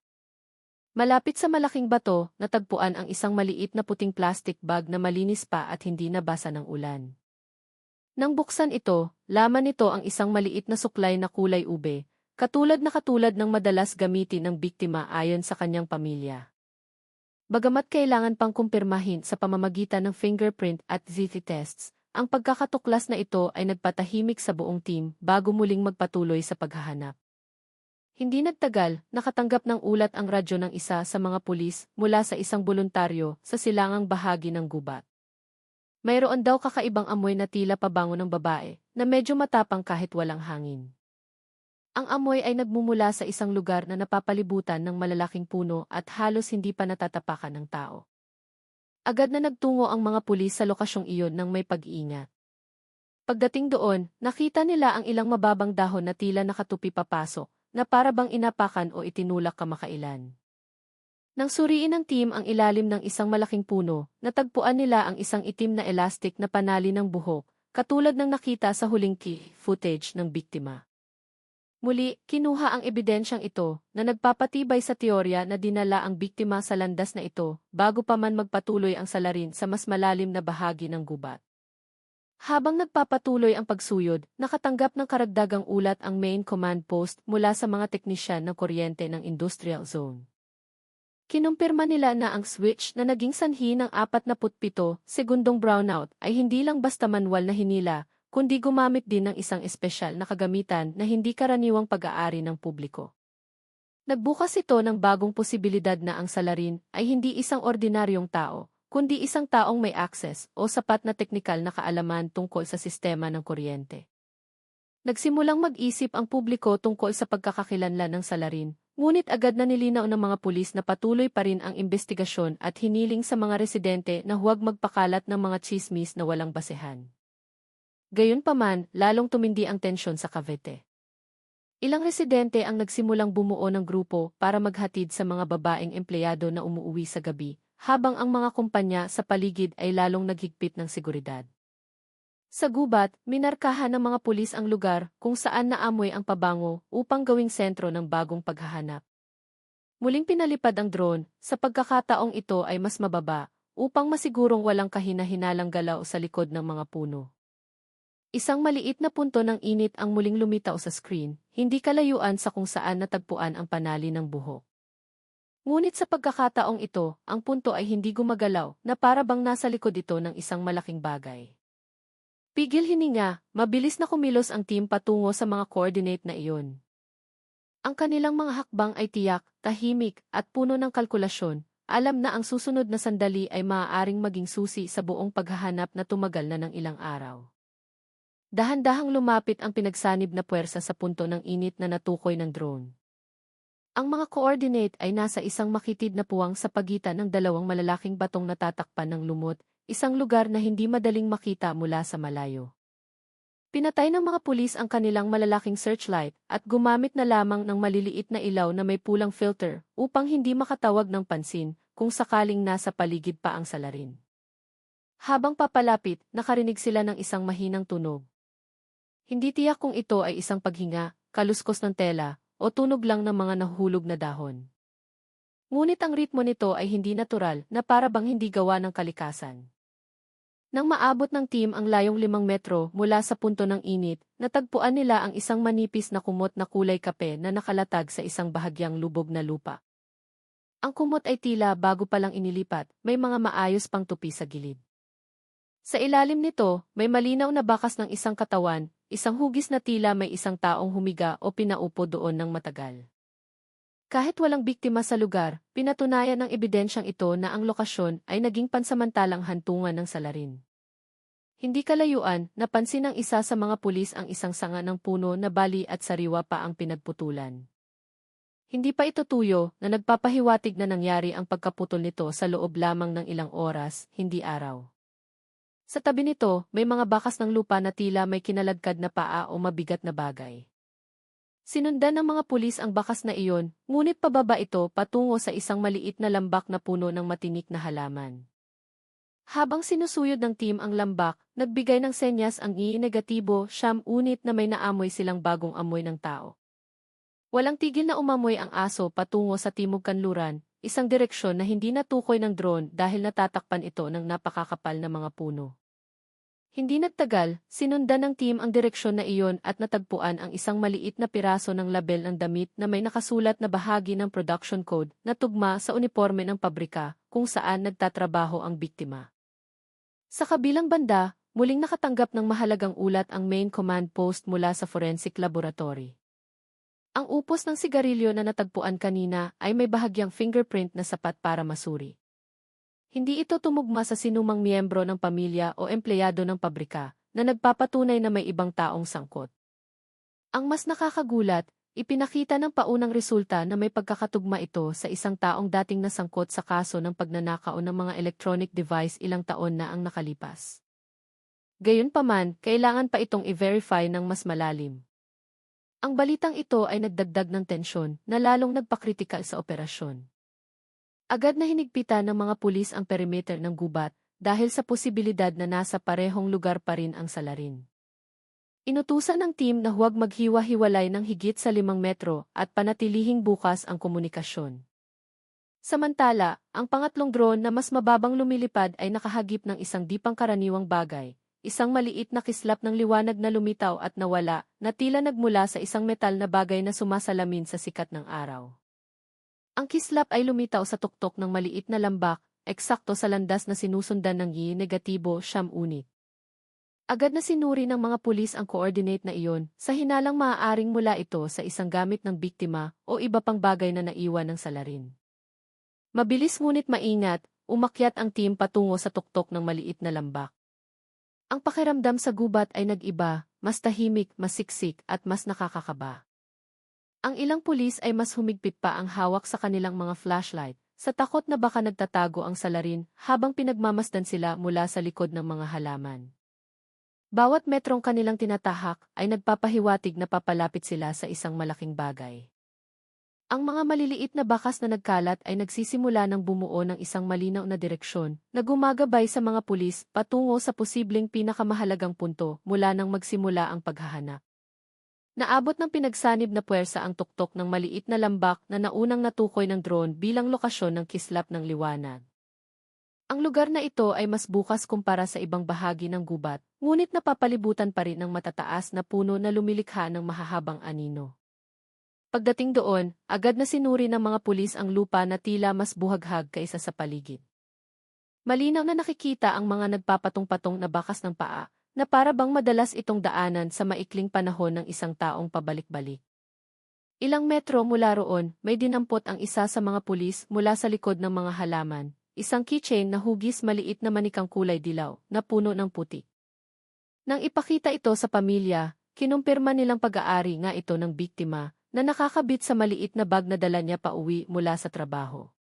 Malapit sa malaking bato, natagpuan ang isang maliit na puting plastic bag na malinis pa at hindi nabasa ng ulan. Nang buksan ito, laman nito ang isang maliit na suklay na kulay ube, katulad ng madalas gamitin ng biktima ayon sa kanyang pamilya. Bagamat kailangan pang kumpirmahin sa pamamagitan ng fingerprint at ZT tests, ang pagkakatuklas na ito ay nagpatahimik sa buong team bago muling magpatuloy sa paghahanap. Hindi nagtagal, nakatanggap ng ulat ang radyo ng isa sa mga pulis mula sa isang voluntaryo sa silangang bahagi ng gubat. Mayroon daw kakaibang amoy na tila pabango ng babae, na medyo matapang kahit walang hangin. Ang amoy ay nagmumula sa isang lugar na napapalibutan ng malalaking puno at halos hindi pa natatapakan ng tao. Agad na nagtungo ang mga pulis sa lokasyong iyon nang may pag-iingat. Pagdating doon, nakita nila ang ilang mababang dahon na tila nakatupi papasok, na para bang inapakan o itinulak kamakailan. Nang suriin ng team ang ilalim ng isang malaking puno, natagpuan nila ang isang itim na elastic na panali ng buhok, katulad ng nakita sa huling footage ng biktima. Muli, kinuha ang ebidensyang ito na nagpapatibay sa teorya na dinala ang biktima sa landas na ito bago pa man magpatuloy ang salarin sa mas malalim na bahagi ng gubat. Habang nagpapatuloy ang pagsuyod, nakatanggap ng karagdagang ulat ang main command post mula sa mga teknisyan ng kuryente ng industrial zone. Kinumpirma nila na ang switch na naging sanhi ng 47 segundong brownout ay hindi lang basta manual na hinila, kundi gumamit din ng isang espesyal na kagamitan na hindi karaniwang pag-aari ng publiko. Nagbukas ito ng bagong posibilidad na ang salarin ay hindi isang ordinaryong tao, kundi isang taong may access o sapat na teknikal na kaalaman tungkol sa sistema ng kuryente. Nagsimulang mag-isip ang publiko tungkol sa pagkakakilanlan ng salarin, ngunit agad na nilinaw ng mga pulis na patuloy pa rin ang investigasyon at hiniling sa mga residente na huwag magpakalat ng mga tsismis na walang basehan. Gayunpaman, lalong tumindi ang tensyon sa Cavite. Ilang residente ang nagsimulang bumuo ng grupo para maghatid sa mga babaeng empleyado na umuuwi sa gabi, habang ang mga kumpanya sa paligid ay lalong naghigpit ng seguridad. Sa gubat, minarkahan ng mga pulis ang lugar kung saan naamoy ang pabango upang gawing sentro ng bagong paghahanap. Muling pinalipad ang drone, sa pagkakataong ito ay mas mababa, upang masigurong walang kahina-hinalang galaw sa likod ng mga puno. Isang maliit na punto ng init ang muling lumitaw sa screen, hindi kalayuan sa kung saan natagpuan ang panali ng buhok. Ngunit sa pagkakataong ito, ang punto ay hindi gumagalaw na para bang nasa likod ito ng isang malaking bagay. Pigil hininga, mabilis na kumilos ang team patungo sa mga coordinate na iyon. Ang kanilang mga hakbang ay tiyak, tahimik, at puno ng kalkulasyon. Alam na ang susunod na sandali ay maaaring maging susi sa buong paghahanap na tumagal na ng ilang araw. Dahan-dahang lumapit ang pinagsanib na puwersa sa punto ng init na natukoy ng drone. Ang mga coordinate ay nasa isang makitid na puwang sa pagitan ng dalawang malalaking batong natatakpan ng lumot, isang lugar na hindi madaling makita mula sa malayo. Pinatay ng mga pulis ang kanilang malalaking searchlight at gumamit na lamang ng maliliit na ilaw na may pulang filter upang hindi makatawag ng pansin kung sakaling nasa paligid pa ang salarin. Habang papalapit, nakarinig sila ng isang mahinang tunog. Hindi tiyak kung ito ay isang paghinga, kaluskos ng tela, o tunog lang ng mga nahuhulog na dahon. Ngunit ang ritmo nito ay hindi natural na para bang hindi gawa ng kalikasan. Nang maabot ng team ang layong 5 metro mula sa punto ng init, natagpuan nila ang isang manipis na kumot na kulay kape na nakalatag sa isang bahagyang lubog na lupa. Ang kumot ay tila bago pa lang inilipat, may mga maayos pang tupi sa gilid. Sa ilalim nito, may malinaw na bakas ng isang katawan, isang hugis na tila may isang taong humiga o pinaupo doon ng matagal. Kahit walang biktima sa lugar, pinatunayan ng ebidensyang ito na ang lokasyon ay naging pansamantalang hantungan ng salarin. Hindi kalayuan, napansin ng isa sa mga pulis ang isang sanga ng puno na bali at sariwa pa ang pinagputulan. Hindi pa ito tuyo na nagpapahiwatig na nangyari ang pagkaputol nito sa loob lamang ng ilang oras, hindi araw. Sa tabi nito, may mga bakas ng lupa na tila may kinaladkad na paa o mabigat na bagay. Sinundan ng mga pulis ang bakas na iyon, ngunit pababa ito patungo sa isang maliit na lambak na puno ng matinik na halaman. Habang sinusuyod ng team ang lambak, nagbigay ng senyas ang negatibo, unit na may naamoy silang bagong amoy ng tao. Walang tigil na umamoy ang aso patungo sa timog kanluran, isang direksyon na hindi natukoy ng drone dahil natatakpan ito ng napakakapal na mga puno. Hindi nagtagal, sinundan ng team ang direksyon na iyon at natagpuan ang isang maliit na piraso ng label ng damit na may nakasulat na bahagi ng production code na tugma sa uniforme ng pabrika kung saan nagtatrabaho ang biktima. Sa kabilang banda, muling nakatanggap ng mahalagang ulat ang main command post mula sa forensic laboratory. Ang upos ng sigarilyo na natagpuan kanina ay may bahagyang fingerprint na sapat para masuri. Hindi ito tumugma sa sinumang miyembro ng pamilya o empleyado ng pabrika na nagpapatunay na may ibang taong sangkot. Ang mas nakakagulat, ipinakita ng paunang resulta na may pagkakatugma ito sa isang taong dating nasangkot sa kaso ng pagnanakaw ng mga electronic device ilang taon na ang nakalipas. Gayunpaman, kailangan pa itong i-verify ng mas malalim. Ang balitang ito ay nagdagdag ng tensyon na lalong nagpakritikal sa operasyon. Agad na hinigpitan ng mga pulis ang perimeter ng gubat dahil sa posibilidad na nasa parehong lugar pa rin ang salarin. Inutusan ng team na huwag maghiwa-hiwalay ng higit sa 5 metro at panatilihing bukas ang komunikasyon. Samantala, ang pangatlong drone na mas mababang lumilipad ay nakahagip ng isang di pangkaraniwang bagay, isang maliit na kislap ng liwanag na lumitaw at nawala na tila nagmula sa isang metal na bagay na sumasalamin sa sikat ng araw. Ang kislap ay lumitaw sa tuktok ng maliit na lambak, eksakto sa landas na sinusundan ng negatibo, unit. Agad na sinuri ng mga pulis ang coordinate na iyon, sa hinalang maaaring mula ito sa isang gamit ng biktima o iba pang bagay na naiwan ng salarin. Mabilis ngunit maingat, umakyat ang team patungo sa tuktok ng maliit na lambak. Ang pakiramdam sa gubat ay nag-iba, mas tahimik, mas siksik at mas nakakakaba. Ang ilang pulis ay mas humigpit pa ang hawak sa kanilang mga flashlight, sa takot na baka nagtatago ang salarin habang pinagmamasdan sila mula sa likod ng mga halaman. Bawat metrong kanilang tinatahak ay nagpapahiwatig na papalapit sila sa isang malaking bagay. Ang mga maliliit na bakas na nagkalat ay nagsisimula ng bumuo ng isang malinaw na direksyon na gumagabay sa mga pulis patungo sa posibleng pinakamahalagang punto mula nang magsimula ang paghahanap. Naabot ng pinagsanib na puwersa ang tuktok ng maliit na lambak na naunang natukoy ng drone bilang lokasyon ng kislap ng liwanag. Ang lugar na ito ay mas bukas kumpara sa ibang bahagi ng gubat, ngunit napapalibutan pa rin ng matataas na puno na lumilikha ng mahahabang anino. Pagdating doon, agad na sinuri ng mga pulis ang lupa na tila mas buhaghag kaysa sa paligid. Malinaw na nakikita ang mga nagpapatong-patong na bakas ng paa, na para bang madalas itong daanan sa maikling panahon ng isang taong pabalik-balik. Ilang metro mula roon, may dinampot ang isa sa mga pulis mula sa likod ng mga halaman, isang keychain na hugis maliit na manikang kulay dilaw, na puno ng putik. Nang ipakita ito sa pamilya, kinumpirma nilang pag-aari nga ito ng biktima, na nakakabit sa maliit na bag na dala niya pauwi mula sa trabaho.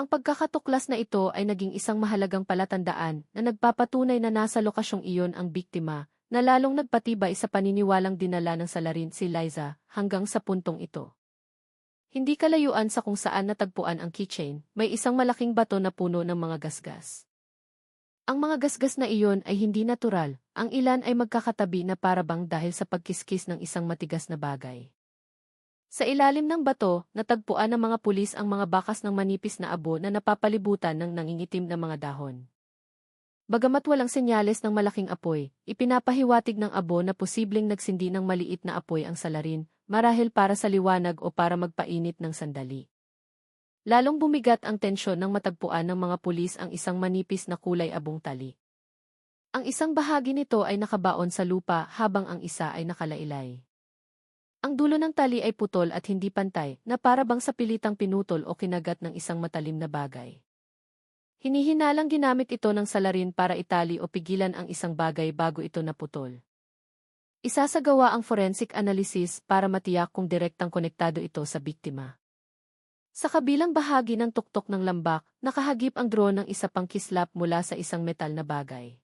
Ang pagkakatuklas na ito ay naging isang mahalagang palatandaan na nagpapatunay na nasa lokasyong iyon ang biktima, na lalong nagpatibay sa paniniwalang dinala ng salarin si Liza hanggang sa puntong ito. Hindi kalayuan sa kung saan natagpuan ang keychain, may isang malaking bato na puno ng mga gasgas. Ang mga gasgas na iyon ay hindi natural, ang ilan ay magkakatabi na parabang dahil sa pagkiskis ng isang matigas na bagay. Sa ilalim ng bato, natagpuan ng mga pulis ang mga bakas ng manipis na abo na napapalibutan ng nangingitim na mga dahon. Bagamat walang senyales ng malaking apoy, ipinapahiwatig ng abo na posibleng nagsindi ng maliit na apoy ang salarin, marahil para sa liwanag o para magpainit ng sandali. Lalong bumigat ang tensyon nang matagpuan ng mga pulis ang isang manipis na kulay abong tali. Ang isang bahagi nito ay nakabaon sa lupa habang ang isa ay nakalailay. Ang dulo ng tali ay putol at hindi pantay, na para bang sa pilitang pinutol o kinagat ng isang matalim na bagay. Hinihinalang ginamit ito ng salarin para itali o pigilan ang isang bagay bago ito naputol. Isasagawa ang forensic analysis para matiyak kung direktang konektado ito sa biktima. Sa kabilang bahagi ng tuktok ng lambak, nakahagip ang drone ng isa pang kislap mula sa isang metal na bagay.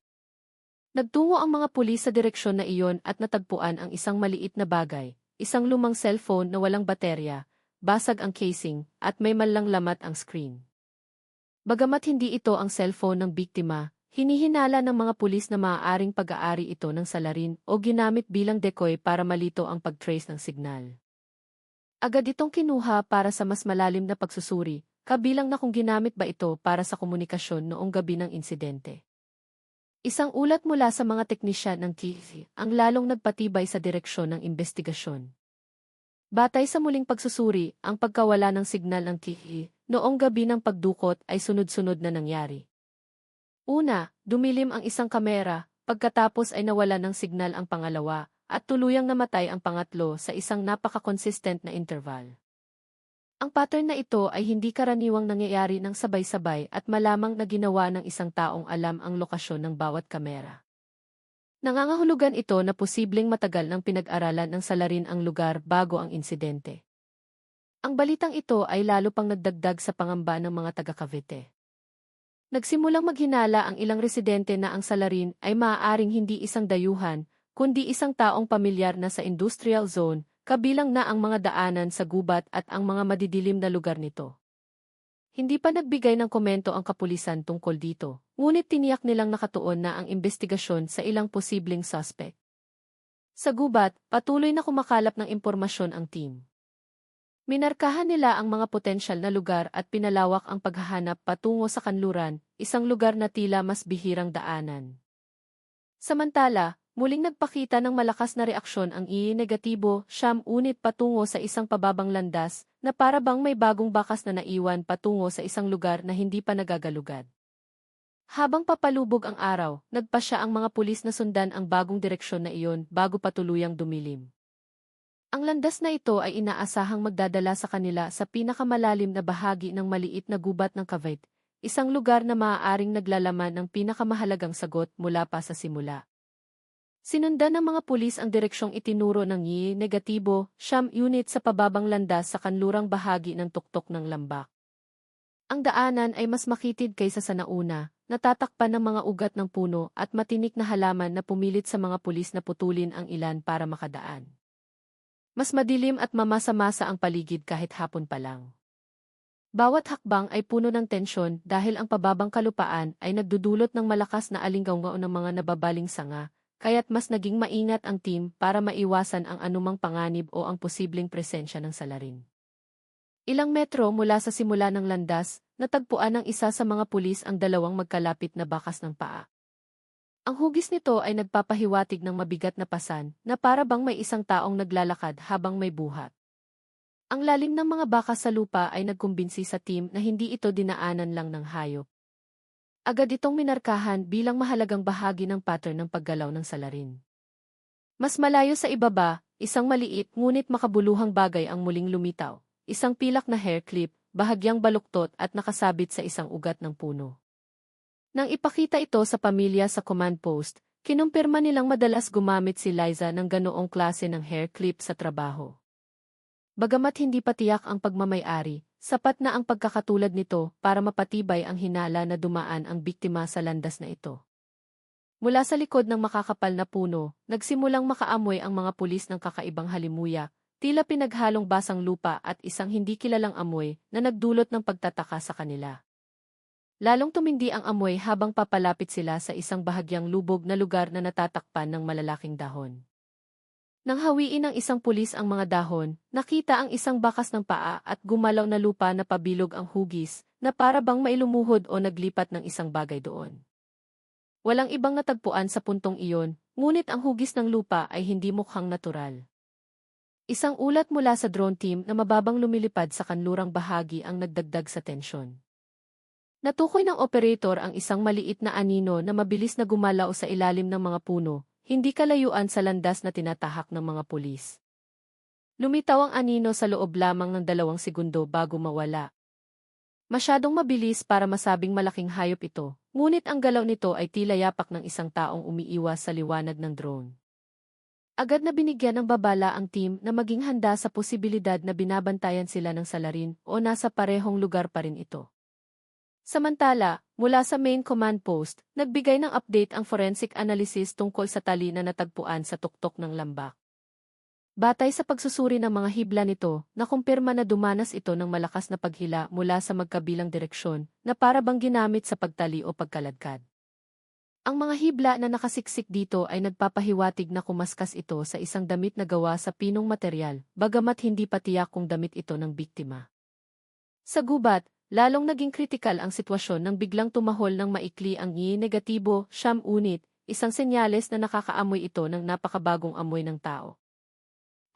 Nagtungo ang mga pulis sa direksyon na iyon at natagpuan ang isang maliit na bagay, isang lumang cellphone na walang baterya, basag ang casing, at may malang lamat ang screen. Bagamat hindi ito ang cellphone ng biktima, hinihinala ng mga pulis na maaaring pag-aari ito ng salarin o ginamit bilang decoy para malito ang pag-trace ng signal. Agad itong kinuha para sa mas malalim na pagsusuri, kabilang na kung ginamit ba ito para sa komunikasyon noong gabi ng insidente. Isang ulat mula sa mga teknisyan ng TV ang lalong nagpatibay sa direksyon ng investigasyon. Batay sa muling pagsusuri, ang pagkawala ng signal ng TV noong gabi ng pagdukot ay sunod-sunod na nangyari. Una, dumilim ang isang kamera, pagkatapos ay nawala ng signal ang pangalawa, at tuluyang namatay ang pangatlo sa isang napaka-consistent na interval. Ang pattern na ito ay hindi karaniwang nangyayari ng sabay-sabay at malamang na ginawa ng isang taong alam ang lokasyon ng bawat kamera. Nangangahulugan ito na posibleng matagal ng pinag-aralan ng salarin ang lugar bago ang insidente. Ang balitang ito ay lalo pang nagdagdag sa pangamba ng mga taga-Cavite. Nagsimulang maghinala ang ilang residente na ang salarin ay maaaring hindi isang dayuhan, kundi isang taong pamilyar na sa industrial zone, kabilang na ang mga daanan sa gubat at ang mga madidilim na lugar nito. Hindi pa nagbigay ng komento ang kapulisan tungkol dito, ngunit tiniyak nilang nakatuon na ang investigasyon sa ilang posibleng suspect. Sa gubat, patuloy na kumakalap ng impormasyon ang team. Minarkahan nila ang mga potensyal na lugar at pinalawak ang paghahanap patungo sa kanluran, isang lugar na tila mas bihirang daanan. Samantala, muling nagpakita ng malakas na reaksyon ang negatibo, unit patungo sa isang pababang landas, na para bang may bagong bakas na naiwan patungo sa isang lugar na hindi pa nagagalugad. Habang papalubog ang araw, nagpasya ang mga pulis na sundan ang bagong direksyon na iyon bago patuluyang dumilim. Ang landas na ito ay inaasahang magdadala sa kanila sa pinakamalalim na bahagi ng maliit na gubat ng Cavite, isang lugar na maaaring naglalaman ng pinakamahalagang sagot mula pa sa simula. Sinundan ng mga pulis ang direksyong itinuro ng negatibo, unit sa pababang landas sa kanlurang bahagi ng tuktok ng lambak. Ang daanan ay mas makitid kaysa sa nauna, natatakpan ng mga ugat ng puno at matinik na halaman na pumilit sa mga pulis na putulin ang ilan para makadaan. Mas madilim at mamasa-masa ang paligid kahit hapon pa lang. Bawat hakbang ay puno ng tensyon dahil ang pababang kalupaan ay nagdudulot ng malakas na alinggaw-ngao ng mga nababaling sanga, kaya't mas naging maingat ang team para maiwasan ang anumang panganib o ang posibleng presensya ng salarin. Ilang metro mula sa simula ng landas, natagpuan ng isa sa mga pulis ang dalawang magkalapit na bakas ng paa. Ang hugis nito ay nagpapahiwatig ng mabigat na pasan na para bang may isang taong naglalakad habang may buhat. Ang lalim ng mga bakas sa lupa ay nagkumbinsi sa team na hindi ito dinaanan lang ng hayop. Agad itong minarkahan bilang mahalagang bahagi ng pattern ng paggalaw ng salarin. Mas malayo sa ibaba, isang maliit ngunit makabuluhang bagay ang muling lumitaw, isang pilak na hair clip, bahagyang baluktot at nakasabit sa isang ugat ng puno. Nang ipakita ito sa pamilya sa command post, kinumpirma nilang madalas gumamit si Liza ng ganoong klase ng hair clip sa trabaho. Bagamat hindi pa tiyak ang pagmamay-ari, sapat na ang pagkakatulad nito para mapatibay ang hinala na dumaan ang biktima sa landas na ito. Mula sa likod ng makakapal na puno, nagsimulang makaamoy ang mga pulis ng kakaibang halimuyak, tila pinaghalong basang lupa at isang hindi kilalang amoy na nagdulot ng pagtataka sa kanila. Lalong tumindi ang amoy habang papalapit sila sa isang bahagyang lubog na lugar na natatakpan ng malalaking dahon. Nang hawiin ng isang pulis ang mga dahon, nakita ang isang bakas ng paa at gumalaw na lupa na pabilog ang hugis, na para bang mailumuhod o naglipat ng isang bagay doon. Walang ibang natagpuan sa puntong iyon, ngunit ang hugis ng lupa ay hindi mukhang natural. Isang ulat mula sa drone team na mababang lumilipad sa kanlurang bahagi ang nagdagdag sa tensyon. Natukoy ng operator ang isang maliit na anino na mabilis na gumalaw sa ilalim ng mga puno, hindi kalayuan sa landas na tinatahak ng mga pulis. Lumitaw ang anino sa loob lamang ng 2 segundo bago mawala. Masyadong mabilis para masabing malaking hayop ito, ngunit ang galaw nito ay tila yapak ng isang taong umiiwas sa liwanag ng drone. Agad na binigyan ng babala ang team na maging handa sa posibilidad na binabantayan sila ng salarin o nasa parehong lugar pa rin ito. Samantala, mula sa main command post, nagbigay ng update ang forensic analysis tungkol sa tali na natagpuan sa tuktok ng lambak. Batay sa pagsusuri ng mga hibla nito, nakumpirma na dumanas ito ng malakas na paghila mula sa magkabilang direksyon na para bang ginamit sa pagtali o pagkaladkad. Ang mga hibla na nakasiksik dito ay nagpapahiwatig na kumaskas ito sa isang damit na gawa sa pinong material, bagamat hindi pa tiyak kung damit ito ng biktima. Sa gubat, lalong naging kritikal ang sitwasyon nang biglang tumahol ng maikli ang negatibo, unit, isang senyales na nakakaamoy ito ng napakabagong amoy ng tao.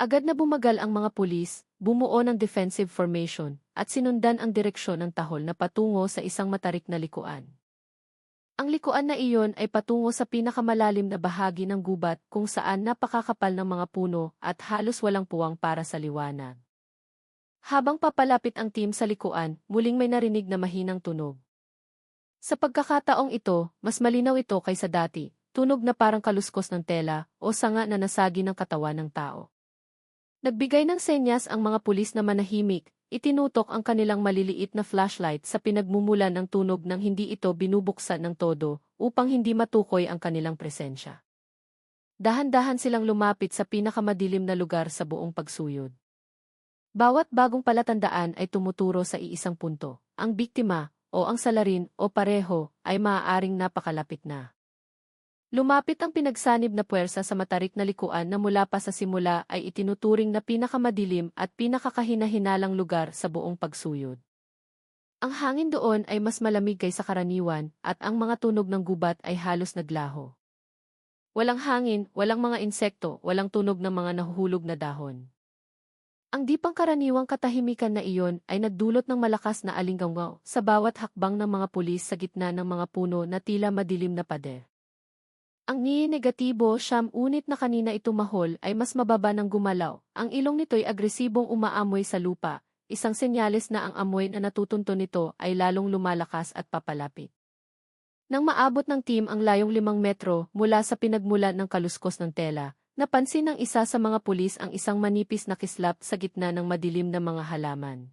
Agad na bumagal ang mga pulis, bumuo ng defensive formation, at sinundan ang direksyon ng tahol na patungo sa isang matarik na likuan. Ang likuan na iyon ay patungo sa pinakamalalim na bahagi ng gubat kung saan napakakapal ng mga puno at halos walang puwang para sa liwanag. Habang papalapit ang team sa likuan, muling may narinig na mahinang tunog. Sa pagkakataong ito, mas malinaw ito kaysa dati, tunog na parang kaluskos ng tela o sanga na nasagi ng katawan ng tao. Nagbigay ng senyas ang mga pulis na manahimik, itinutok ang kanilang maliliit na flashlight sa pinagmumulan ng tunog nang hindi ito binubuksan ng todo upang hindi matukoy ang kanilang presensya. Dahan-dahan silang lumapit sa pinakamadilim na lugar sa buong pagsuyod. Bawat bagong palatandaan ay tumuturo sa iisang punto. Ang biktima, o ang salarin, o pareho, ay maaaring napakalapit na. Lumapit ang pinagsanib na puwersa sa matarik na likuan na mula pa sa simula ay itinuturing na pinakamadilim at pinakakahina-hinalang lugar sa buong pagsuyod. Ang hangin doon ay mas malamig kaysa karaniwan at ang mga tunog ng gubat ay halos naglaho. Walang hangin, walang mga insekto, walang tunog ng mga nahuhulog na dahon. Ang di pangkaraniwang katahimikan na iyon ay nagdulot ng malakas na alinggaw sa bawat hakbang ng mga pulis sa gitna ng mga puno na tila madilim na pader. Ang negatibo, unit na kanina ito mahol ay mas mababa ng gumalaw. Ang ilong nito'y agresibong umaamoy sa lupa, isang senyales na ang amoy na natutunto nito ay lalong lumalakas at papalapit. Nang maabot ng team ang layong 5 metro mula sa pinagmulan ng kaluskos ng tela, napansin ng isa sa mga pulis ang isang manipis na kislap sa gitna ng madilim na mga halaman.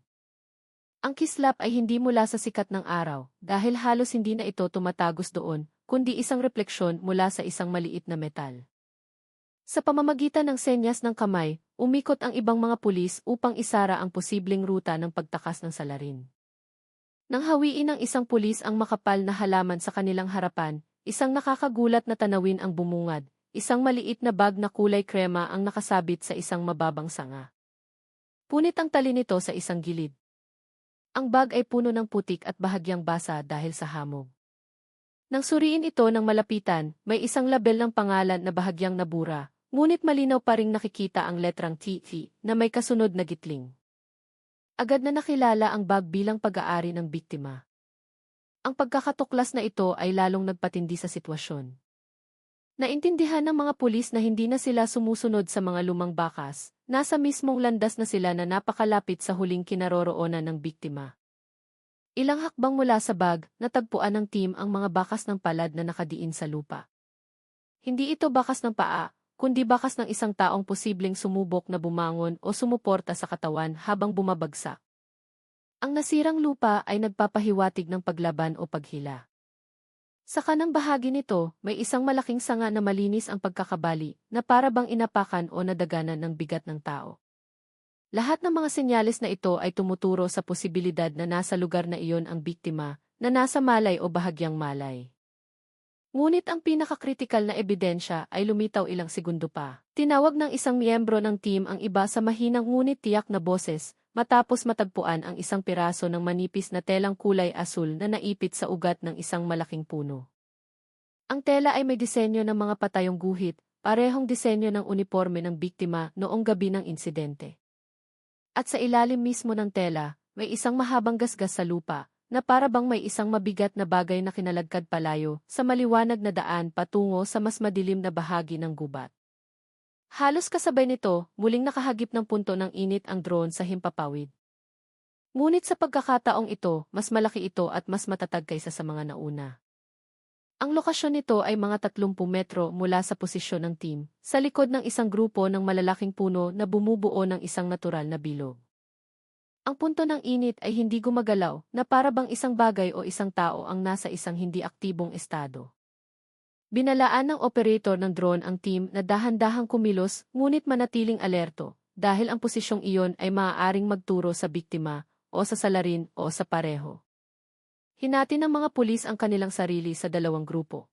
Ang kislap ay hindi mula sa sikat ng araw, dahil halos hindi na ito tumatagos doon, kundi isang refleksyon mula sa isang maliit na metal. Sa pamamagitan ng senyas ng kamay, umikot ang ibang mga pulis upang isara ang posibleng ruta ng pagtakas ng salarin. Nang hawiin ng isang pulis ang makapal na halaman sa kanilang harapan, isang nakakagulat na tanawin ang bumungad, isang maliit na bag na kulay krema ang nakasabit sa isang mababang sanga. Punit ang tali nito sa isang gilid. Ang bag ay puno ng putik at bahagyang basa dahil sa hamog. Nang suriin ito ng malapitan, may isang label ng pangalan na bahagyang nabura, ngunit malinaw pa ring nakikita ang letrang TT na may kasunod na gitling. Agad na nakilala ang bag bilang pag-aari ng biktima. Ang pagkakatuklas na ito ay lalong nagpatindi sa sitwasyon. Naintindihan ng mga pulis na hindi na sila sumusunod sa mga lumang bakas, nasa mismong landas na sila na napakalapit sa huling kinaroroonan ng biktima. Ilang hakbang mula sa bag, natagpuan ng team ang mga bakas ng palad na nakadiin sa lupa. Hindi ito bakas ng paa, kundi bakas ng isang taong posibleng sumubok na bumangon o sumuporta sa katawan habang bumabagsak. Ang nasirang lupa ay nagpapahiwatig ng paglaban o paghila. Sa kanang bahagi nito, may isang malaking sanga na malinis ang pagkakabali, na para bang inapakan o nadaganan ng bigat ng tao. Lahat ng mga senyales na ito ay tumuturo sa posibilidad na nasa lugar na iyon ang biktima, na nasa malay o bahagyang malay. Ngunit ang pinakakritikal na ebidensya ay lumitaw ilang segundo pa. Tinawag ng isang miyembro ng team ang iba sa mahinang ngunit tiyak na boses, matapos matagpuan ang isang piraso ng manipis na telang kulay asul na naipit sa ugat ng isang malaking puno. Ang tela ay may disenyo ng mga patayong guhit, parehong disenyo ng uniforme ng biktima noong gabi ng insidente. At sa ilalim mismo ng tela, may isang mahabang gasgas sa lupa, na para bang may isang mabigat na bagay na kinalagkad palayo sa maliwanag na daan patungo sa mas madilim na bahagi ng gubat. Halos kasabay nito, muling nakahagip ng punto ng init ang drone sa himpapawid. Ngunit sa pagkakataong ito, mas malaki ito at mas matatag kaysa sa mga nauna. Ang lokasyon nito ay mga 30 metro mula sa posisyon ng team, sa likod ng isang grupo ng malalaking puno na bumubuo ng isang natural na bilog. Ang punto ng init ay hindi gumagalaw, na para bang isang bagay o isang tao ang nasa isang hindi aktibong estado. Binalaan ng operator ng drone ang team na dahan-dahang kumilos ngunit manatiling alerto, dahil ang posisyong iyon ay maaaring magturo sa biktima, o sa salarin, o sa pareho. Hinati ng mga pulis ang kanilang sarili sa dalawang grupo.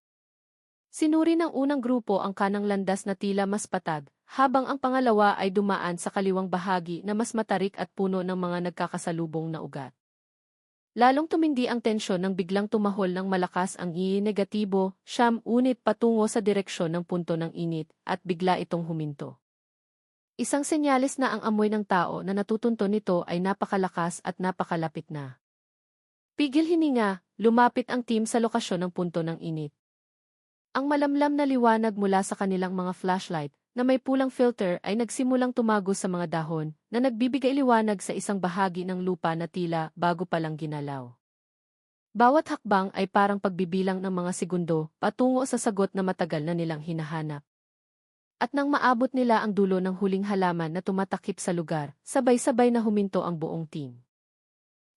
Sinuri ng unang grupo ang kanang landas na tila mas patag, habang ang pangalawa ay dumaan sa kaliwang bahagi na mas matarik at puno ng mga nagkakasalubong na ugat. Lalong tumindi ang tensyon nang biglang tumahol ng malakas ang negatibo, unit patungo sa direksyon ng punto ng init, at bigla itong huminto. Isang senyales na ang amoy ng tao na natutunto nito ay napakalakas at napakalapit na. Pigil hininga, lumapit ang team sa lokasyon ng punto ng init. Ang malamlam na liwanag mula sa kanilang mga flashlight, na may pulang filter ay nagsimulang tumagos sa mga dahon, na nagbibigay liwanag sa isang bahagi ng lupa na tila bago pa lang ginalaw. Bawat hakbang ay parang pagbibilang ng mga segundo, patungo sa sagot na matagal na nilang hinahanap. At nang maabot nila ang dulo ng huling halaman na tumatakip sa lugar, sabay-sabay na huminto ang buong team.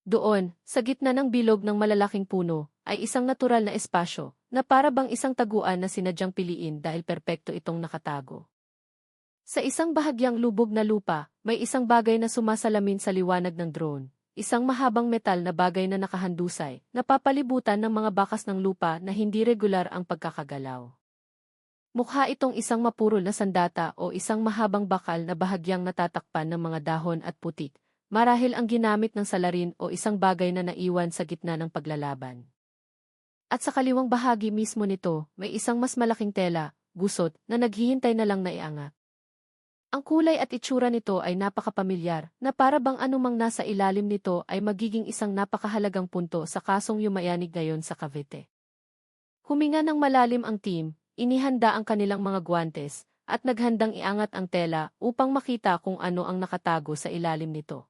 Doon, sa gitna ng bilog ng malalaking puno, ay isang natural na espasyo, na para bang isang taguan na sinadyang piliin dahil perpekto itong nakatago. Sa isang bahagyang lubog na lupa, may isang bagay na sumasalamin sa liwanag ng drone, isang mahabang metal na bagay na nakahandusay, napapalibutan ng mga bakas ng lupa na hindi regular ang pagkakagalaw. Mukha itong isang mapurol na sandata o isang mahabang bakal na bahagyang natatakpan ng mga dahon at putik, marahil ang ginamit ng salarin o isang bagay na naiwan sa gitna ng paglalaban. At sa kaliwang bahagi mismo nito, may isang mas malaking tela, gusot, na naghihintay na lang na iangat. Ang kulay at itsura nito ay napakapamilyar, na para bang anumang nasa ilalim nito ay magiging isang napakahalagang punto sa kasong yumayanig ngayon sa Cavite. Huminga ng malalim ang team, inihanda ang kanilang mga gwantes, at naghandang iangat ang tela upang makita kung ano ang nakatago sa ilalim nito.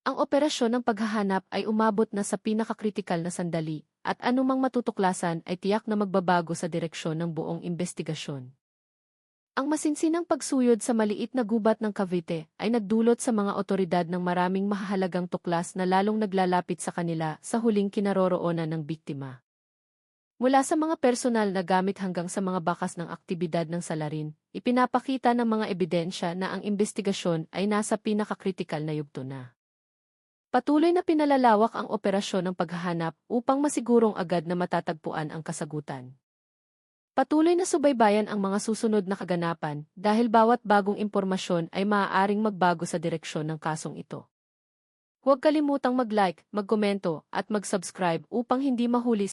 Ang operasyon ng paghahanap ay umabot na sa pinakakritikal na sandali, at anumang matutuklasan ay tiyak na magbabago sa direksyon ng buong investigasyon. Ang masinsinang pagsuyod sa maliit na gubat ng Cavite ay nagdulot sa mga otoridad ng maraming mahahalagang tuklas na lalong naglalapit sa kanila sa huling kinaroroonan ng biktima. Mula sa mga personal na gamit hanggang sa mga bakas ng aktibidad ng salarin, ipinapakita ng mga ebidensya na ang investigasyon ay nasa pinakakritikal na yugto na. Patuloy na pinalalawak ang operasyon ng paghahanap upang masigurong agad na matatagpuan ang kasagutan. Patuloy na subaybayan ang mga susunod na kaganapan dahil bawat bagong impormasyon ay maaaring magbago sa direksyon ng kasong ito. Huwag kalimutang mag-like, magkomento at mag-subscribe upang hindi mahuli